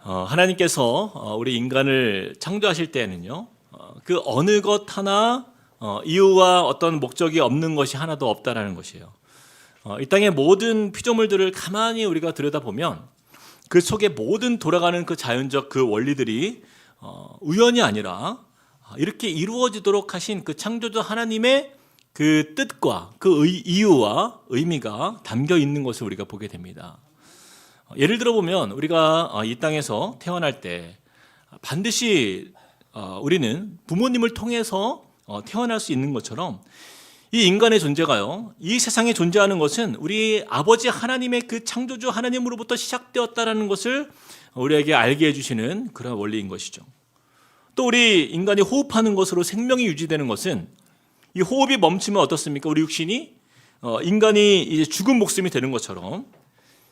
하나님께서 우리 인간을 창조하실 때에는요, 그 어느 것 하나 이유와 어떤 목적이 없는 것이 하나도 없다라는 것이에요. 이 땅의 모든 피조물들을 가만히 우리가 들여다보면 그 속에 모든 돌아가는 그 자연적 그 원리들이 우연이 아니라 이렇게 이루어지도록 하신 그 창조주 하나님의 그 뜻과 그 이유와 의미가 담겨 있는 것을 우리가 보게 됩니다. 예를 들어 보면 우리가 이 땅에서 태어날 때 반드시 우리는 부모님을 통해서 태어날 수 있는 것처럼 이 인간의 존재가요, 이 세상에 존재하는 것은 우리 아버지 하나님의 그 창조주 하나님으로부터 시작되었다라는 것을 우리에게 알게 해주시는 그런 원리인 것이죠. 또 우리 인간이 호흡하는 것으로 생명이 유지되는 것은 이 호흡이 멈추면 어떻습니까? 우리 육신이 인간이 이제 죽은 목숨이 되는 것처럼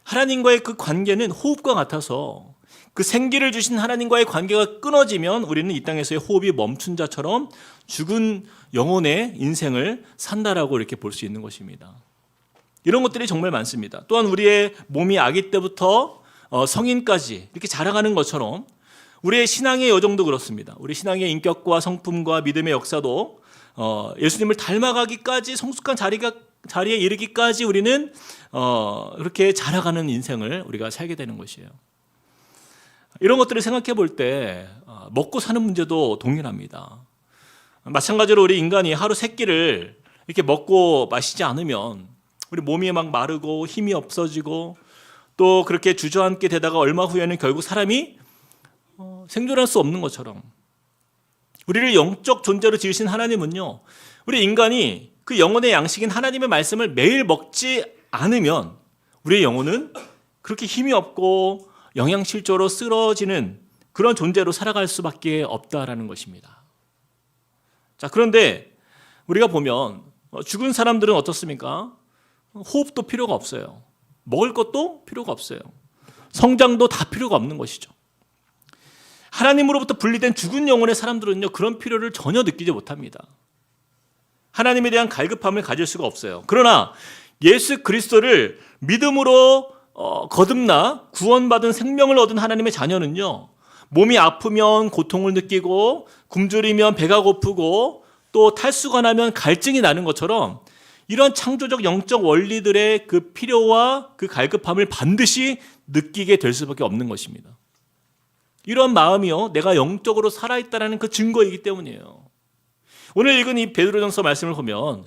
하나님과의 그 관계는 호흡과 같아서 그 생기를 주신 하나님과의 관계가 끊어지면 우리는 이 땅에서의 호흡이 멈춘 자처럼 죽은 영혼의 인생을 산다라고 이렇게 볼 수 있는 것입니다. 이런 것들이 정말 많습니다. 또한 우리의 몸이 아기 때부터 성인까지 이렇게 자라가는 것처럼 우리의 신앙의 여정도 그렇습니다. 우리 신앙의 인격과 성품과 믿음의 역사도 예수님을 닮아가기까지 성숙한 자리에 이르기까지 우리는 그렇게 자라가는 인생을 우리가 살게 되는 것이에요. 이런 것들을 생각해 볼 때 먹고 사는 문제도 동일합니다. 마찬가지로 우리 인간이 하루 세 끼를 이렇게 먹고 마시지 않으면 우리 몸이 막 마르고 힘이 없어지고 또 그렇게 주저앉게 되다가 얼마 후에는 결국 사람이 생존할 수 없는 것처럼 우리를 영적 존재로 지으신 하나님은요, 우리 인간이 그 영혼의 양식인 하나님의 말씀을 매일 먹지 않으면 우리의 영혼은 그렇게 힘이 없고 영양실조로 쓰러지는 그런 존재로 살아갈 수밖에 없다라는 것입니다. 자, 그런데 우리가 보면 죽은 사람들은 어떻습니까? 호흡도 필요가 없어요. 먹을 것도 필요가 없어요. 성장도 다 필요가 없는 것이죠. 하나님으로부터 분리된 죽은 영혼의 사람들은요, 그런 필요를 전혀 느끼지 못합니다. 하나님에 대한 갈급함을 가질 수가 없어요. 그러나 예수 그리스도를 믿음으로 거듭나 구원받은 생명을 얻은 하나님의 자녀는요, 몸이 아프면 고통을 느끼고 굶주리면 배가 고프고 또 탈수가 나면 갈증이 나는 것처럼 이런 창조적 영적 원리들의 그 필요와 그 갈급함을 반드시 느끼게 될 수밖에 없는 것입니다. 이런 마음이요, 내가 영적으로 살아있다는 그 증거이기 때문이에요. 오늘 읽은 이 베드로전서 말씀을 보면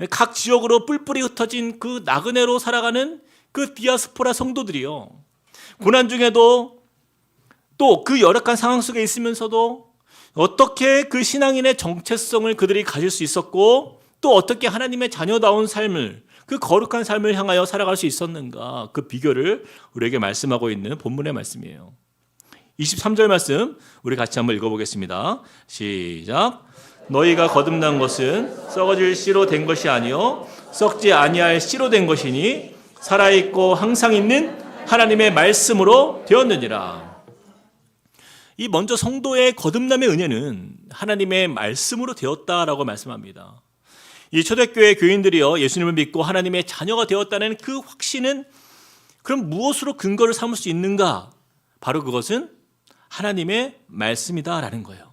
각 지역으로 뿔뿔이 흩어진 그 나그네로 살아가는 그 디아스포라 성도들이요, 고난 중에도 또 그 열악한 상황 속에 있으면서도 어떻게 그 신앙인의 정체성을 그들이 가질 수 있었고 또 어떻게 하나님의 자녀다운 삶을, 그 거룩한 삶을 향하여 살아갈 수 있었는가, 그 비결을 우리에게 말씀하고 있는 본문의 말씀이에요. 23절 말씀 우리 같이 한번 읽어보겠습니다. 시작. 너희가 거듭난 것은 썩어질 씨로 된 것이 아니요 썩지 아니할 씨로 된 것이니 살아있고 항상 있는 하나님의 말씀으로 되었느니라. 이 먼저 성도의 거듭남의 은혜는 하나님의 말씀으로 되었다라고 말씀합니다. 이 초대교회 교인들이요, 예수님을 믿고 하나님의 자녀가 되었다는 그 확신은 그럼 무엇으로 근거를 삼을 수 있는가? 바로 그것은 하나님의 말씀이다라는 거예요.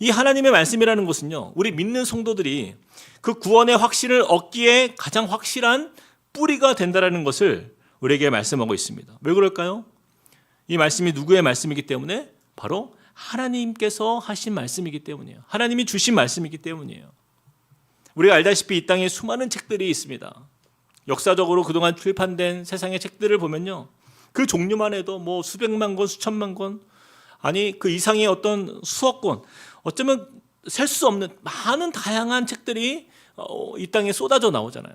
이 하나님의 말씀이라는 것은요, 우리 믿는 성도들이 그 구원의 확신을 얻기에 가장 확실한 뿌리가 된다라는 것을 우리에게 말씀하고 있습니다. 왜 그럴까요? 이 말씀이 누구의 말씀이기 때문에? 바로 하나님께서 하신 말씀이기 때문이에요. 하나님이 주신 말씀이기 때문이에요. 우리가 알다시피 이 땅에 수많은 책들이 있습니다. 역사적으로 그동안 출판된 세상의 책들을 보면요, 그 종류만 해도 뭐 수백만 권, 수천만 권, 아니 그 이상의 어떤 수억 권, 어쩌면 셀 수 없는 많은 다양한 책들이 이 땅에 쏟아져 나오잖아요.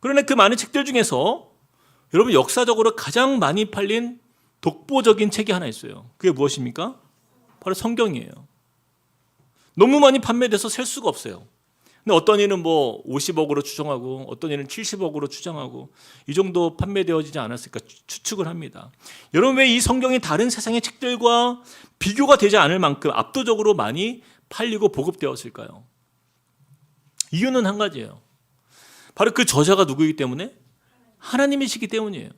그러나 그 많은 책들 중에서 여러분 역사적으로 가장 많이 팔린 독보적인 책이 하나 있어요. 그게 무엇입니까? 바로 성경이에요. 너무 많이 판매돼서 셀 수가 없어요. 근데 어떤 이는 뭐 50억으로 추정하고 어떤 이는 70억으로 추정하고 이 정도 판매되어지지 않았을까 추측을 합니다. 여러분, 왜 이 성경이 다른 세상의 책들과 비교가 되지 않을 만큼 압도적으로 많이 팔리고 보급되었을까요? 이유는 한 가지예요. 바로 그 저자가 누구이기 때문에? 하나님이시기 때문이에요.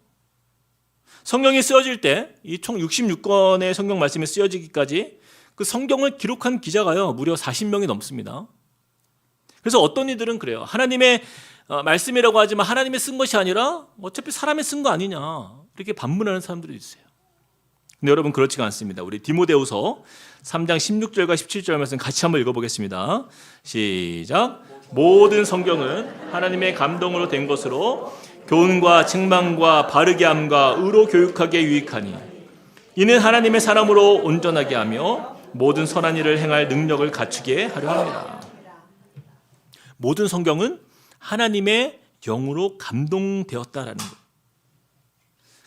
성경이 쓰여질 때 이 총 66권의 성경 말씀이 쓰여지기까지 그 성경을 기록한 기자가요 무려 40명이 넘습니다. 그래서 어떤 이들은 그래요. 하나님의 말씀이라고 하지만 하나님이 쓴 것이 아니라 어차피 사람이 쓴 거 아니냐 이렇게 반문하는 사람들이 있어요. 근데 여러분 그렇지가 않습니다. 우리 디모데후서 3장 16절과 17절 말씀 같이 한번 읽어보겠습니다. 시작. 모든 성경은 하나님의 감동으로 된 것으로 교훈과 책망과 바르게 함과 의로 교육하기에 유익하니 이는 하나님의 사람으로 온전하게 하며 모든 선한 일을 행할 능력을 갖추게 하려 합니다. 모든 성경은 하나님의 영으로 감동되었다라는 것.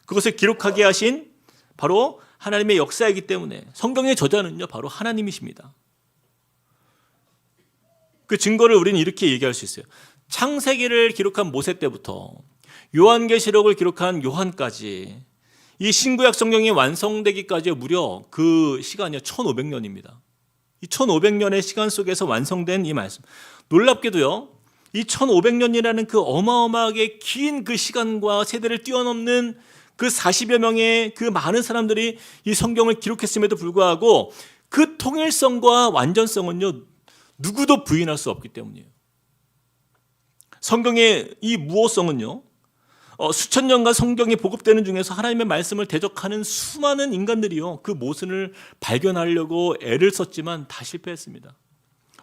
그것을 기록하게 하신 바로 하나님의 역사이기 때문에 성경의 저자는요 바로 하나님이십니다. 그 증거를 우리는 이렇게 얘기할 수 있어요. 창세기를 기록한 모세 때부터 요한계시록을 기록한 요한까지 이 신구약 성경이 완성되기까지 무려 그 시간이 1500년입니다. 이 1500년의 시간 속에서 완성된 이 말씀. 놀랍게도요. 이 1500년이라는 그 어마어마하게 긴 그 시간과 세대를 뛰어넘는 그 40여 명의 그 많은 사람들이 이 성경을 기록했음에도 불구하고 그 통일성과 완전성은요. 누구도 부인할 수 없기 때문이에요. 성경의 이 무호성은요. 수천 년간 성경이 보급되는 중에서 하나님의 말씀을 대적하는 수많은 인간들이요. 그 모순을 발견하려고 애를 썼지만 다 실패했습니다.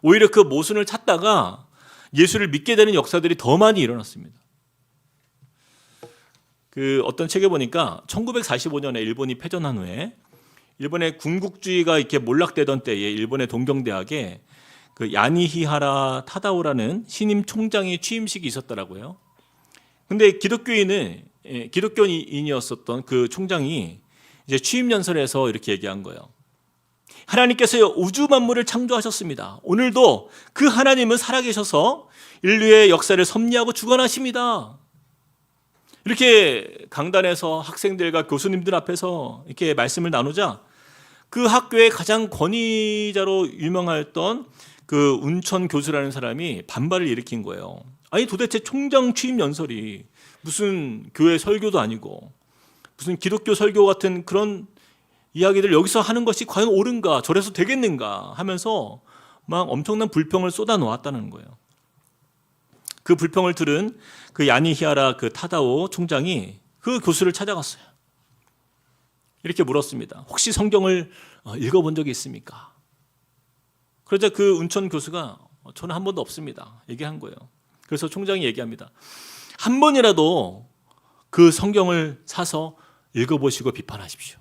오히려 그 모순을 찾다가 예수를 믿게 되는 역사들이 더 많이 일어났습니다. 그 어떤 책에 보니까 1945년에 일본이 패전한 후에 일본의 군국주의가 이렇게 몰락되던 때에 일본의 동경대학에 그 야니히하라 타다오라는 신임 총장의 취임식이 있었더라고요. 근데 기독교인이었었던 그 총장이 이제 취임 연설에서 이렇게 얘기한 거예요. 하나님께서 우주 만물을 창조하셨습니다. 오늘도 그 하나님은 살아계셔서 인류의 역사를 섭리하고 주관하십니다. 이렇게 강단에서 학생들과 교수님들 앞에서 이렇게 말씀을 나누자 그 학교의 가장 권위자로 유명하였던 그 운천 교수라는 사람이 반발을 일으킨 거예요. 아니 도대체 총장 취임 연설이 무슨 교회 설교도 아니고 무슨 기독교 설교 같은 그런 이야기들 여기서 하는 것이 과연 옳은가 저래서 되겠는가 하면서 막 엄청난 불평을 쏟아 놓았다는 거예요. 그 불평을 들은 그 야니히하라 그 타다오 총장이 그 교수를 찾아갔어요. 이렇게 물었습니다. 혹시 성경을 읽어본 적이 있습니까? 그러자 그 운천 교수가 저는 한 번도 없습니다. 얘기한 거예요. 그래서 총장이 얘기합니다. 한 번이라도 그 성경을 사서 읽어보시고 비판하십시오.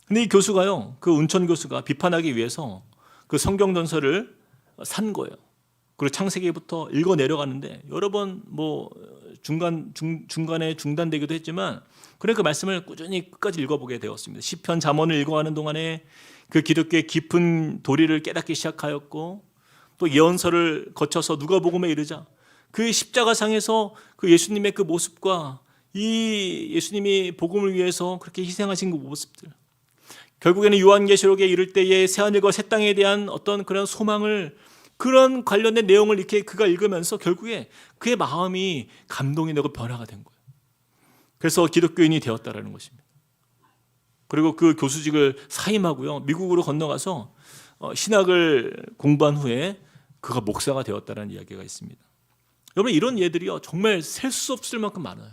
근데 이 교수가요, 그 운천 교수가 비판하기 위해서 그 성경 전설을 산 거예요. 그리고 창세기부터 읽어 내려가는데 여러 번 뭐 중간에 중단되기도 했지만 그래 그 말씀을 꾸준히 끝까지 읽어보게 되었습니다. 시편 잠언을 읽어가는 동안에 그 기독교의 깊은 도리를 깨닫기 시작하였고 또 예언서를 거쳐서 누가복음에 이르자 그 십자가상에서 그 예수님의 그 모습과 이 예수님이 복음을 위해서 그렇게 희생하신 그 모습들 결국에는 요한계시록에 이를 때에 새하늘과 새 땅에 대한 어떤 그런 소망을 그런 관련된 내용을 이렇게 그가 읽으면서 결국에 그의 마음이 감동이 되고 변화가 된 거예요. 그래서 기독교인이 되었다라는 것입니다. 그리고 그 교수직을 사임하고요. 미국으로 건너가서 신학을 공부한 후에 그가 목사가 되었다는 이야기가 있습니다. 여러분 이런 예들이요. 정말 셀 수 없을 만큼 많아요.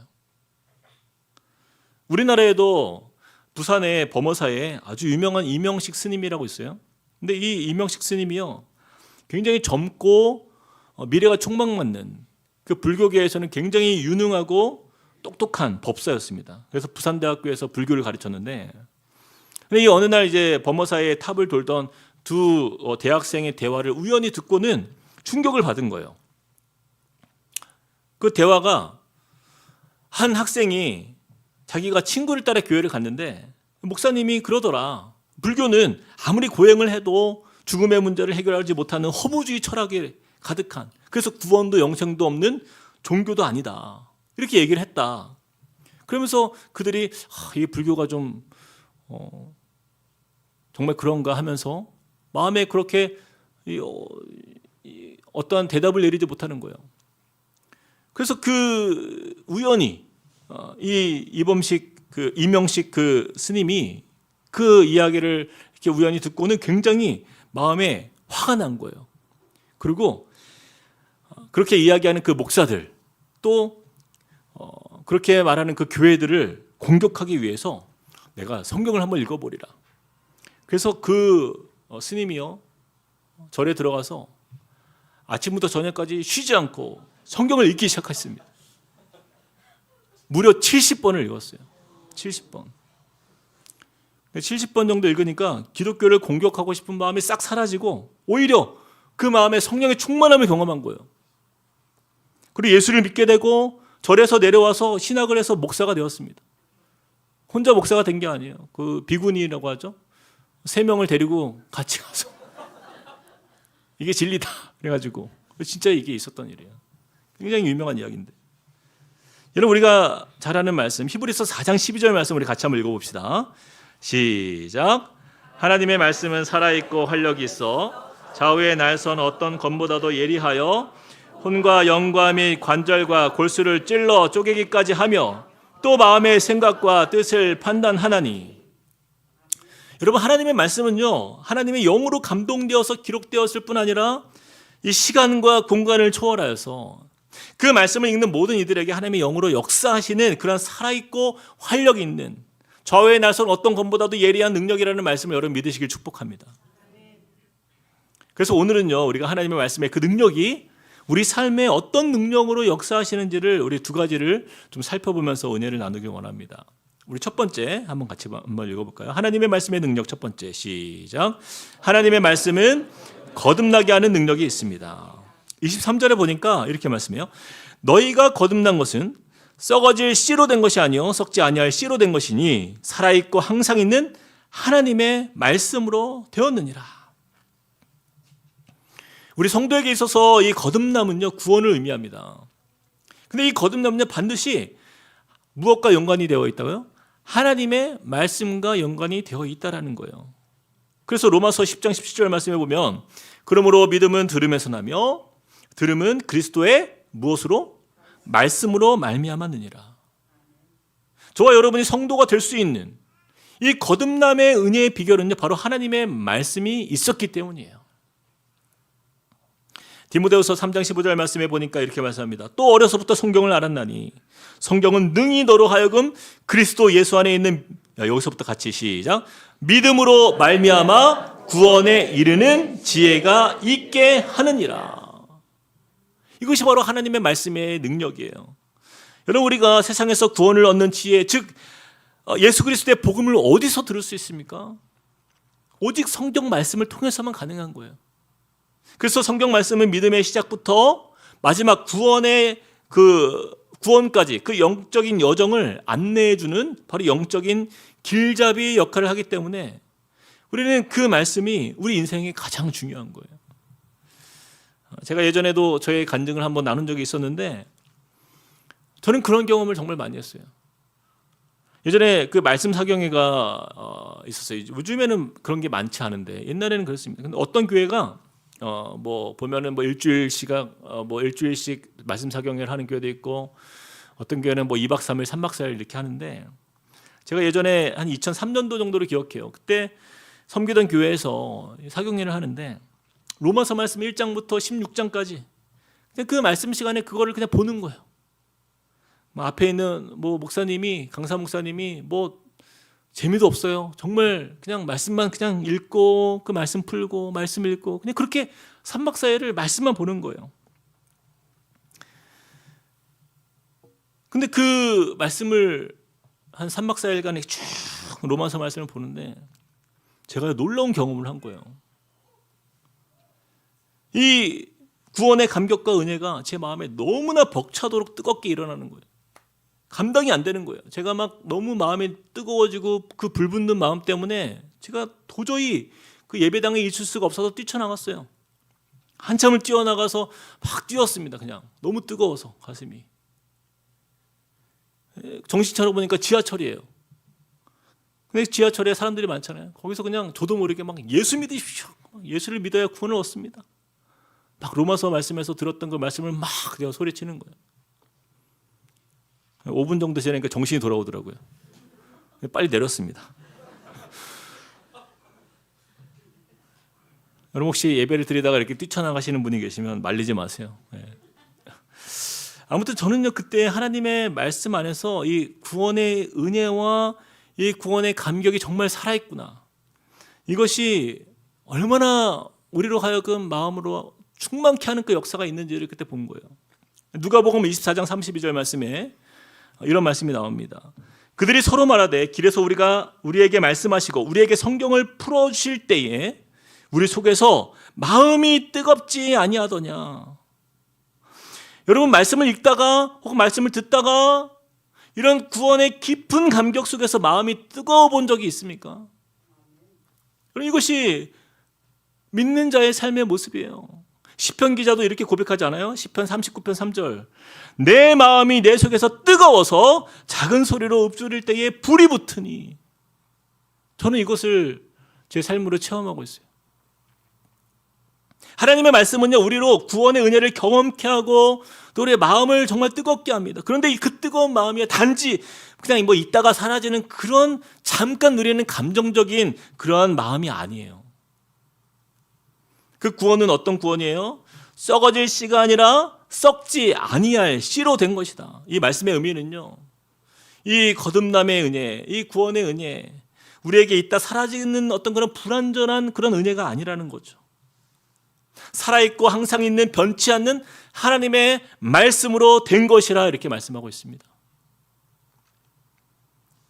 우리나라에도 부산의 범어사에 아주 유명한 이명식 스님이라고 있어요. 근데 이 이명식 스님이요. 굉장히 젊고 미래가 촉망맞는 그 불교계에서는 굉장히 유능하고 똑똑한 법사였습니다. 그래서 부산대학교에서 불교를 가르쳤는데 근데 이 어느 날 이제 범어사의 탑을 돌던 두 대학생의 대화를 우연히 듣고는 충격을 받은 거예요. 그 대화가 한 학생이 자기가 친구를 따라 교회를 갔는데 목사님이 그러더라. 불교는 아무리 고행을 해도 죽음의 문제를 해결하지 못하는 허무주의 철학에 가득한 그래서 구원도 영생도 없는 종교도 아니다. 이렇게 얘기를 했다. 그러면서 그들이 이 불교가 좀 정말 그런가 하면서 마음에 그렇게 어떠한 대답을 내리지 못하는 거예요. 그래서 그 우연히 이 이범식 그 이명식 그 스님이 그 이야기를 이렇게 우연히 듣고는 굉장히 마음에 화가 난 거예요. 그리고 그렇게 이야기하는 그 목사들 또 그렇게 말하는 그 교회들을 공격하기 위해서 내가 성경을 한번 읽어보리라. 그래서 그 스님이요 절에 들어가서 아침부터 저녁까지 쉬지 않고 성경을 읽기 시작했습니다. 무려 70번을 읽었어요. 70번. 70번 정도 읽으니까 기독교를 공격하고 싶은 마음이 싹 사라지고 오히려 그 마음에 성령의 충만함을 경험한 거예요. 그리고 예수를 믿게 되고 절에서 내려와서 신학을 해서 목사가 되었습니다. 혼자 목사가 된 게 아니에요. 그 비구니라고 하죠. 3명을 데리고 같이 가서 이게 진리다 그래가지고 진짜 이게 있었던 일이에요. 굉장히 유명한 이야기인데 여러분 우리가 잘 아는 말씀 히브리서 4장 12절 말씀 우리 같이 한번 읽어봅시다. 시작. 하나님의 말씀은 살아있고 활력이 있어 좌우의 날선 어떤 검보다도 예리하여 혼과 영과 및 관절과 골수를 찔러 쪼개기까지 하며 또 마음의 생각과 뜻을 판단하나니. 여러분 하나님의 말씀은요 하나님의 영으로 감동되어서 기록되었을 뿐 아니라 이 시간과 공간을 초월하여서 그 말씀을 읽는 모든 이들에게 하나님의 영으로 역사하시는 그런 살아있고 활력이 있는 좌우의 날선 어떤 검보다도 예리한 능력이라는 말씀을 여러분 믿으시길 축복합니다. 그래서 오늘은요 우리가 하나님의 말씀의 그 능력이 우리 삶에 어떤 능력으로 역사하시는지를 우리 2가지를 좀 살펴보면서 은혜를 나누길 원합니다. 우리 첫 번째 한번 같이 한번 읽어볼까요? 하나님의 말씀의 능력 첫 번째 시작. 하나님의 말씀은 거듭나게 하는 능력이 있습니다. 23절에 보니까 이렇게 말씀해요. 너희가 거듭난 것은 썩어질 씨로 된 것이 아니요 썩지 아니할 씨로 된 것이니 살아있고 항상 있는 하나님의 말씀으로 되었느니라. 우리 성도에게 있어서 이 거듭남은요 구원을 의미합니다. 근데 이 거듭남은요 반드시 무엇과 연관이 되어 있다고요? 하나님의 말씀과 연관이 되어 있다라는 거예요. 그래서 로마서 10장 17절 말씀에 보면 그러므로 믿음은 들음에서 나며 들음은 그리스도의 무엇으로? 말씀으로 말미암았느니라. 저와 여러분이 성도가 될 수 있는 이 거듭남의 은혜의 비결은요 바로 하나님의 말씀이 있었기 때문이에요. 디모데후서 3장 15절 말씀에 보니까 이렇게 말씀합니다. 또 어려서부터 성경을 알았나니 성경은 능히 너로 하여금 그리스도 예수 안에 있는 여기서부터 같이 시작. 믿음으로 말미암아 구원에 이르는 지혜가 있게 하느니라. 이것이 바로 하나님의 말씀의 능력이에요. 여러분 우리가 세상에서 구원을 얻는 지혜 즉 예수 그리스도의 복음을 어디서 들을 수 있습니까? 오직 성경 말씀을 통해서만 가능한 거예요. 그래서 성경 말씀은 믿음의 시작부터 마지막 구원의 그 구원까지 그 영적인 여정을 안내해주는 바로 영적인 길잡이 역할을 하기 때문에 우리는 그 말씀이 우리 인생에 가장 중요한 거예요. 제가 예전에도 저의 간증을 한번 나눈 적이 있었는데 저는 그런 경험을 정말 많이 했어요. 예전에 그 말씀 사경회가 있었어요. 요즘에는 그런 게 많지 않은데 옛날에는 그랬습니다. 근데 어떤 교회가 뭐 보면은 뭐 일주일씩 말씀 사경회를 하는 교회도 있고 어떤 교회는 뭐 2박 3일, 3박 4일 이렇게 하는데 제가 예전에 한 2003년도 정도를 기억해요. 그때 섬기던 교회에서 사경회를 하는데 로마서 말씀 1장부터 16장까지 그냥 그 말씀 시간에 그거를 그냥 보는 거예요. 앞에 있는 뭐 목사님이 강사 목사님이 뭐 재미도 없어요. 정말 그냥 말씀만 그냥 읽고 그 말씀 풀고 말씀 읽고 그냥 그렇게 3박 4일을 말씀만 보는 거예요. 근데 그 말씀을 한 3박 4일간에 쭉 로마서 말씀을 보는데 제가 놀라운 경험을 한 거예요. 이 구원의 감격과 은혜가 제 마음에 너무나 벅차도록 뜨겁게 일어나는 거예요. 감당이 안 되는 거예요. 제가 막 너무 마음이 뜨거워지고 그 불붙는 마음 때문에 제가 도저히 그 예배당에 있을 수가 없어서 뛰쳐나갔어요. 한참을 뛰어나가서 막 뛰었습니다. 그냥 너무 뜨거워서 가슴이. 정신 차려보니까 지하철이에요. 근데 지하철에 사람들이 많잖아요. 거기서 그냥 저도 모르게 막 예수 믿으십시오. 예수를 믿어야 구원을 얻습니다. 막 로마서 말씀에서 들었던 그 말씀을 막 내가 소리치는 거예요. 5분 정도 지나니까 정신이 돌아오더라고요. 빨리 내렸습니다. 여러분 혹시 예배를 드리다가 이렇게 뛰쳐나가시는 분이 계시면 말리지 마세요. 아무튼 저는요, 그때 하나님의 말씀 안에서 이 구원의 은혜와 이 구원의 감격이 정말 살아있구나. 이것이 얼마나 우리로 하여금 마음으로 충만케 하는 그 역사가 있는지를 그때 본 거예요. 누가복음 24장 32절 말씀에 이런 말씀이 나옵니다. 그들이 서로 말하되 길에서 우리에게 말씀하시고 우리에게 성경을 풀어주실 때에 우리 속에서 마음이 뜨겁지 아니하더냐. 여러분, 말씀을 읽다가 혹은 말씀을 듣다가 이런 구원의 깊은 감격 속에서 마음이 뜨거워 본 적이 있습니까? 그럼 이것이 믿는 자의 삶의 모습이에요. 시편 기자도 이렇게 고백하지 않아요? 시편 39편 3절. 내 마음이 내 속에서 뜨거워서 작은 소리로 읊조릴 때에 불이 붙으니. 저는 이것을 제 삶으로 체험하고 있어요. 하나님의 말씀은요, 우리로 구원의 은혜를 경험케 하고 또 우리의 마음을 정말 뜨겁게 합니다. 그런데 그 뜨거운 마음이 단지 그냥 뭐 있다가 사라지는 그런 잠깐 누리는 감정적인 그러한 마음이 아니에요. 그 구원은 어떤 구원이에요? 썩어질 씨가 아니라 썩지 아니할 씨로 된 것이다. 이 말씀의 의미는요, 이 거듭남의 은혜, 이 구원의 은혜, 우리에게 있다 사라지는 어떤 그런 불완전한 그런 은혜가 아니라는 거죠. 살아있고 항상 있는 변치 않는 하나님의 말씀으로 된 것이라 이렇게 말씀하고 있습니다.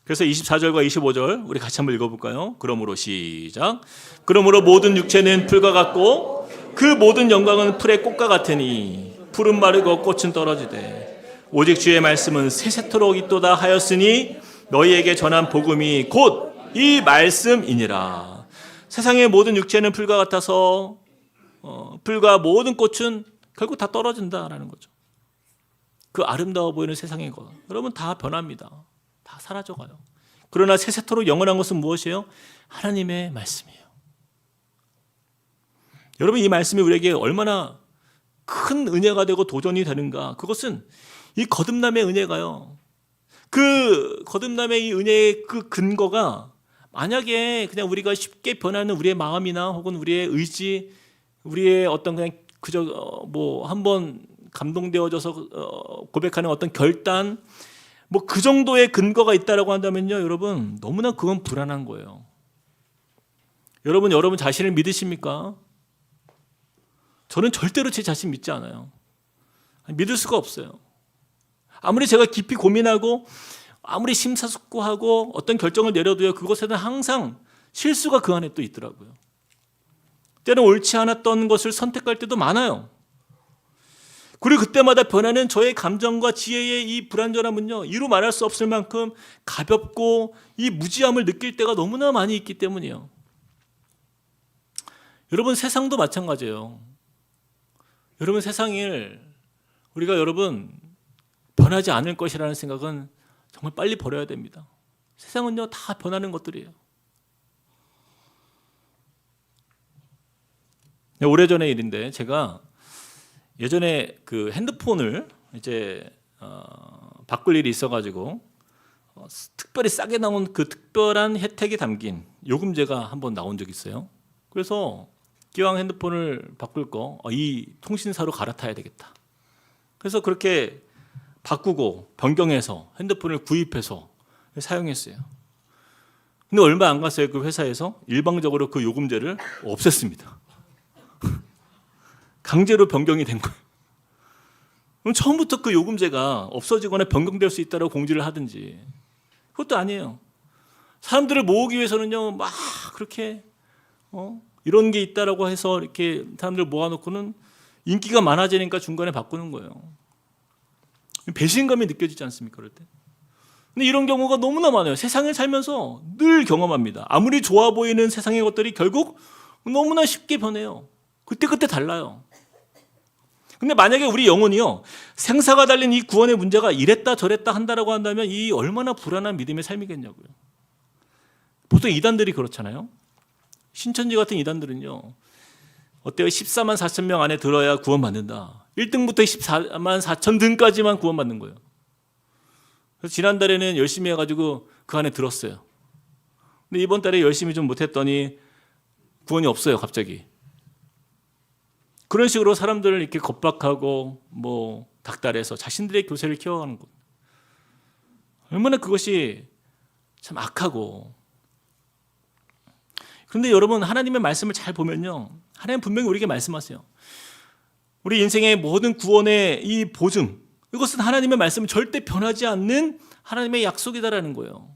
그래서 24절과 25절 우리 같이 한번 읽어볼까요? 그러므로 시작. 그러므로 모든 육체는 풀과 같고 그 모든 영광은 풀의 꽃과 같으니 풀은 마르고 꽃은 떨어지되 오직 주의 말씀은 세세토록 있도다 하였으니 너희에게 전한 복음이 곧 이 말씀이니라. 세상의 모든 육체는 풀과 같아서 풀과 모든 꽃은 결국 다 떨어진다라는 거죠. 그 아름다워 보이는 세상의 것, 여러분 다 변합니다. 다 사라져가요. 그러나 세세토록 영원한 것은 무엇이에요? 하나님의 말씀이에요. 여러분, 이 말씀이 우리에게 얼마나 큰 은혜가 되고 도전이 되는가. 그것은 이 거듭남의 은혜가요, 그 거듭남의 이 은혜의 그 근거가 만약에 그냥 우리가 쉽게 변하는 우리의 마음이나 혹은 우리의 의지, 우리의 어떤 그냥 그저 뭐 한번 감동되어져서 고백하는 어떤 결단, 뭐 그 정도의 근거가 있다라고 한다면요, 여러분 너무나 그건 불안한 거예요. 여러분 자신을 믿으십니까? 저는 절대로 제 자신 믿지 않아요. 믿을 수가 없어요. 아무리 제가 깊이 고민하고 아무리 심사숙고하고 어떤 결정을 내려도요, 그것에는 항상 실수가 그 안에 또 있더라고요. 때는 옳지 않았던 것을 선택할 때도 많아요. 그리고 그때마다 변하는 저의 감정과 지혜의 이 불완전함은요, 이루 말할 수 없을 만큼 가볍고 이 무지함을 느낄 때가 너무나 많이 있기 때문이에요. 여러분, 세상도 마찬가지예요. 여러분, 세상을 우리가 여러분 변하지 않을 것이라는 생각은 정말 빨리 버려야 됩니다. 세상은요, 다 변하는 것들이에요. 오래전의 일인데, 제가 예전에 그 핸드폰을 이제 바꿀 일이 있어가지고 특별히 싸게 나온 그 특별한 혜택이 담긴 요금제가 한번 나온 적이 있어요. 그래서 기왕 핸드폰을 바꿀 거 이 통신사로 갈아타야 되겠다. 그래서 그렇게 바꾸고 변경해서 핸드폰을 구입해서 사용했어요. 근데 얼마 안 갔어요. 그 회사에서 일방적으로 그 요금제를 없앴습니다. 강제로 변경이 된 거예요. 그럼 처음부터 그 요금제가 없어지거나 변경될 수 있다고 공지를 하든지. 그것도 아니에요. 사람들을 모으기 위해서는요, 막 그렇게 이런 게 있다라고 해서 이렇게 사람들 모아놓고는 인기가 많아지니까 중간에 바꾸는 거예요. 배신감이 느껴지지 않습니까, 그럴 때? 근데 이런 경우가 너무나 많아요. 세상을 살면서 늘 경험합니다. 아무리 좋아 보이는 세상의 것들이 결국 너무나 쉽게 변해요. 그때그때 달라요. 근데 만약에 우리 영혼이요, 생사가 달린 이 구원의 문제가 이랬다 저랬다 한다라고 한다면 이 얼마나 불안한 믿음의 삶이겠냐고요. 보통 이단들이 그렇잖아요. 신천지 같은 이단들은요, 어때요? 14만 4천 명 안에 들어야 구원받는다. 1등부터 14만 4천 등까지만 구원받는 거예요. 그래서 지난달에는 열심히 해가지고 그 안에 들었어요. 근데 이번 달에 열심히 좀 못했더니 구원이 없어요, 갑자기. 그런 식으로 사람들을 이렇게 겁박하고 닥달해서 자신들의 교세를 키워가는 것. 얼마나 그것이 참 악하고. 그런데 여러분, 하나님의 말씀을 잘 보면요, 하나님 분명히 우리에게 말씀하세요. 우리 인생의 모든 구원의 이 보증, 이것은 하나님의 말씀은 절대 변하지 않는 하나님의 약속이다라는 거예요.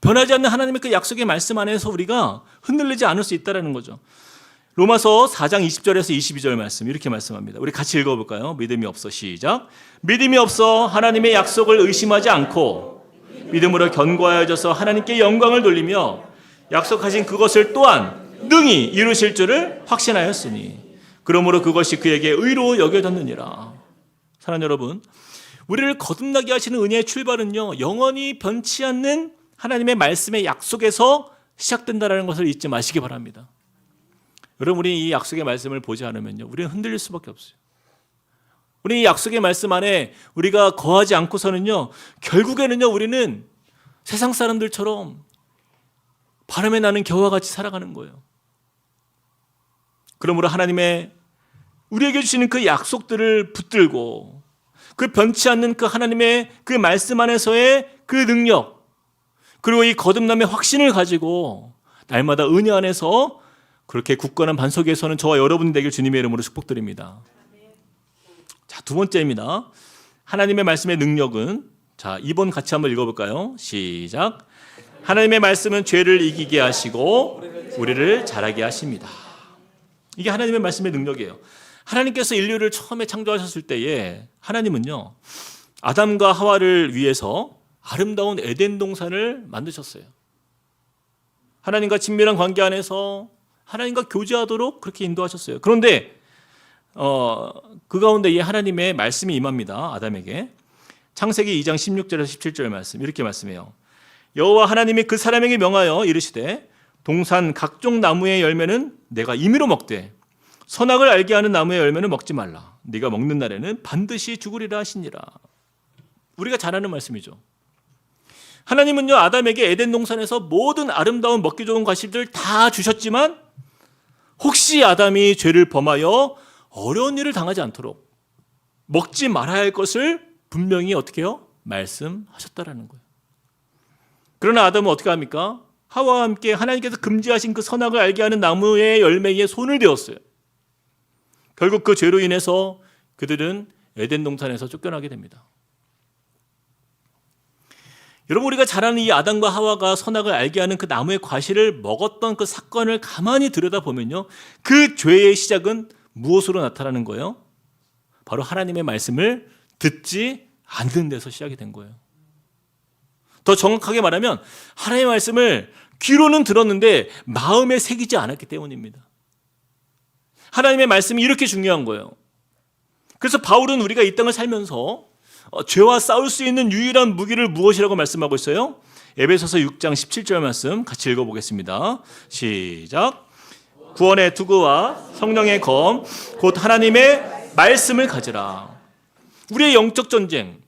변하지 않는 하나님의 그 약속의 말씀 안에서 우리가 흔들리지 않을 수 있다는 거죠. 로마서 4장 20절에서 22절 말씀 이렇게 말씀합니다. 우리 같이 읽어볼까요? 믿음이 없어. 시작. 믿음이 없어 하나님의 약속을 의심하지 않고 믿음으로 견고하여져서 하나님께 영광을 돌리며 약속하신 그것을 또한 능히 이루실 줄을 확신하였으니 그러므로 그것이 그에게 의로 여겨졌느니라. 사랑하는 여러분, 우리를 거듭나게 하시는 은혜의 출발은요, 영원히 변치 않는 하나님의 말씀의 약속에서 시작된다는 것을 잊지 마시기 바랍니다. 여러분, 우리 이 약속의 말씀을 보지 않으면요, 우리는 흔들릴 수밖에 없어요. 우리 이 약속의 말씀 안에 우리가 거하지 않고서는요, 결국에는요, 우리는 세상 사람들처럼 바람에 나는 겨와 같이 살아가는 거예요. 그러므로 하나님의 우리에게 주시는 그 약속들을 붙들고 그 변치 않는 그 하나님의 그 말씀 안에서의 그 능력, 그리고 이 거듭남의 확신을 가지고 날마다 은혜 안에서 그렇게 굳건한 반석 위에 서는 저와 여러분 되길 주님의 이름으로 축복드립니다. 자, 두 번째입니다. 하나님의 말씀의 능력은, 자, 2번 같이 한번 읽어볼까요? 시작. 하나님의 말씀은 죄를 이기게 하시고 우리를 자라게 하십니다. 이게 하나님의 말씀의 능력이에요. 하나님께서 인류를 처음에 창조하셨을 때에 하나님은요, 아담과 하와를 위해서 아름다운 에덴 동산을 만드셨어요. 하나님과 친밀한 관계 안에서 하나님과 교제하도록 그렇게 인도하셨어요. 그런데 그 가운데 이 하나님의 말씀이 임합니다. 아담에게. 창세기 2장 16절에서 17절 말씀 이렇게 말씀해요. 여호와 하나님이 그 사람에게 명하여 이르시되 동산 각종 나무의 열매는 내가 임의로 먹되 선악을 알게 하는 나무의 열매는 먹지 말라. 네가 먹는 날에는 반드시 죽으리라 하시니라. 우리가 잘 아는 말씀이죠. 하나님은요, 아담에게 에덴 동산에서 모든 아름다운 먹기 좋은 과실들 다 주셨지만 혹시 아담이 죄를 범하여 어려운 일을 당하지 않도록 먹지 말아야 할 것을 분명히 어떻게 해요? 말씀하셨다라는 거예요. 그러나 아담은 어떻게 합니까? 하와와 함께 하나님께서 금지하신 그 선악을 알게 하는 나무의 열매에 손을 대었어요. 결국 그 죄로 인해서 그들은 에덴 동산에서 쫓겨나게 됩니다. 여러분, 우리가 잘 아는 이 아담과 하와가 선악을 알게 하는 그 나무의 과실을 먹었던 그 사건을 가만히 들여다보면요, 그 죄의 시작은 무엇으로 나타나는 거예요? 바로 하나님의 말씀을 듣지 않는 데서 시작이 된 거예요. 더 정확하게 말하면 하나님의 말씀을 귀로는 들었는데 마음에 새기지 않았기 때문입니다. 하나님의 말씀이 이렇게 중요한 거예요. 그래서 바울은 우리가 이 땅을 살면서 죄와 싸울 수 있는 유일한 무기를 무엇이라고 말씀하고 있어요? 에베소서 6장 17절 말씀 같이 읽어보겠습니다. 시작. 구원의 투구와 성령의 검 곧 하나님의 말씀을 가지라. 우리의 영적 전쟁,